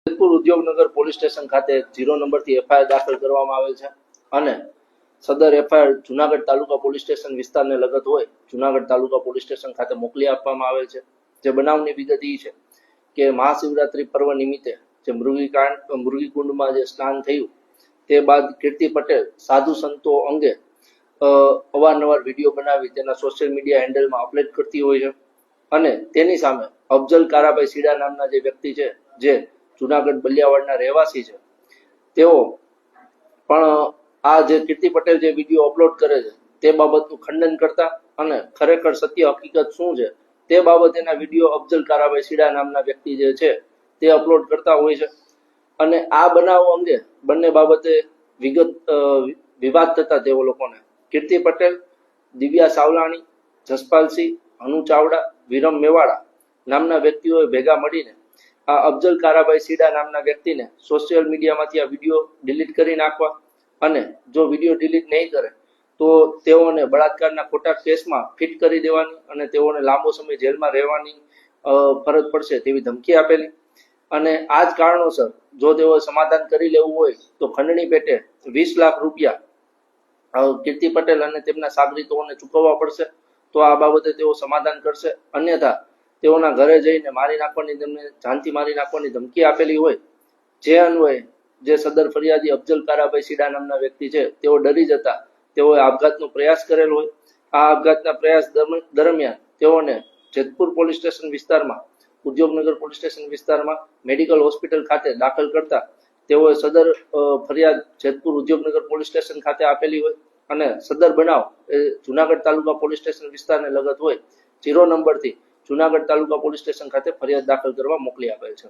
Jetpur Udyognagar police station ખાતે 0 નંબરથી FIR દાખલ કરવામાં આવેલ છે અને સદર એફઆઈઆર જુનાગઢ તાલુકા પોલીસ સ્ટેશન વિસ્તારને લગત હોય જુનાગઢ તાલુકા પોલીસ સ્ટેશન ખાતે મોકલી આપવામાં આવેલ છે। જે બનાવની વિગત એ છે કે મહાશિવરાત્રી પર્વ નિમિત્તે જે મૃગીકુંડમાં જે સ્નાન થયું તે બાદ કીર્તિ પટેલ સાધુ સંતો અંગે અવારનવાર વિડીયો બનાવી તેના સોશિયલ મીડિયા હેન્ડલમાં અપલોડ કરતી હોય છે અને તેની સામે અફજલ કારાભાઈ સીડા નામના જે વ્યક્તિ છે જે જુનાગઢ બલિયાવાડના રહેવાસી છે તેઓ પણ આ જે કીર્તિ પટેલ જે વિડીયો અપલોડ કરે છે તે બાબતનું ખંડન કરતા અને ખરેખર સત્ય હકીકત શું છે તે બાબતેના વિડીયો અફજલ કારાભાઈ સીડા નામના વ્યક્તિ જે છે તે અપલોડ કરતા હોય છે અને આ બનાવ અંગે બંને બાબતે વિવાદ થતા તેઓ લોકોને કીર્તિ પટેલ, દિવ્યા સાવલાણી, જસપાલસિંહ, અનુ ચાવડા, વિરમ મેવાડા નામના વ્યક્તિઓએ ભેગા મળીને આ અફજલ કારાભાઈ સીડા નામના વ્યક્તિને સોશિયલ મીડિયામાંથી આ વિડીયો ડિલીટ કરી નાખવા અને જો વિડીયો ડિલીટ નહીં કરે તો તેઓને બળાત્કારના ખોટા કેસમાં ફિટ કરી દેવાની અને તેઓને લાંબો સમય જેલમાં રહેવાની ફરજ પડશે તેવી ધમકી આપેલી અને આ જ કારણોસર જો તેઓએ સમાધાન કરી લેવું હોય તો ખંડણી પેટે 20 લાખ રૂપિયા કીર્તિ પટેલ અને તેમના સાગરીતોને ચૂકવવા પડશે। તો આ બાબતે તેઓ સમાધાન કરશે, અન્યથા તેઓના ઘરે જઈને મારી નાખવાની તેમને જાનથી મારી નાખવાની ધમકી આપેલી હોય જે અન્વયે જે સદર ફરિયાદી અફજલ કારાભાઈ સીડા નામના વ્યક્તિ છે તેઓ ડરી જતા તેઓએ આપઘાતનો પ્રયાસ કરેલ હોય। આ આપઘાતના પ્રયાસ દરમિયાન તેઓને જેતપુર પોલીસ સ્ટેશન વિસ્તારમાં ઉદ્યોગનગર પોલીસ સ્ટેશન વિસ્તારમાં મેડિકલ હોસ્પિટલ ખાતે દાખલ કરતા તેઓએ સદર ફરિયાદ જેતપુર ઉદ્યોગનગર પોલીસ સ્ટેશન ખાતે આપેલી હોય અને સદર બનાવ એ જુનાગઢ તાલુકા પોલીસ સ્ટેશન વિસ્તારને લગત હોય 0 નંબરથી જુનાગઢ તાલુકા પોલીસ સ્ટેશન ખાતે ફરિયાદ દાખલ કરવા મોકલી આપેલ છે।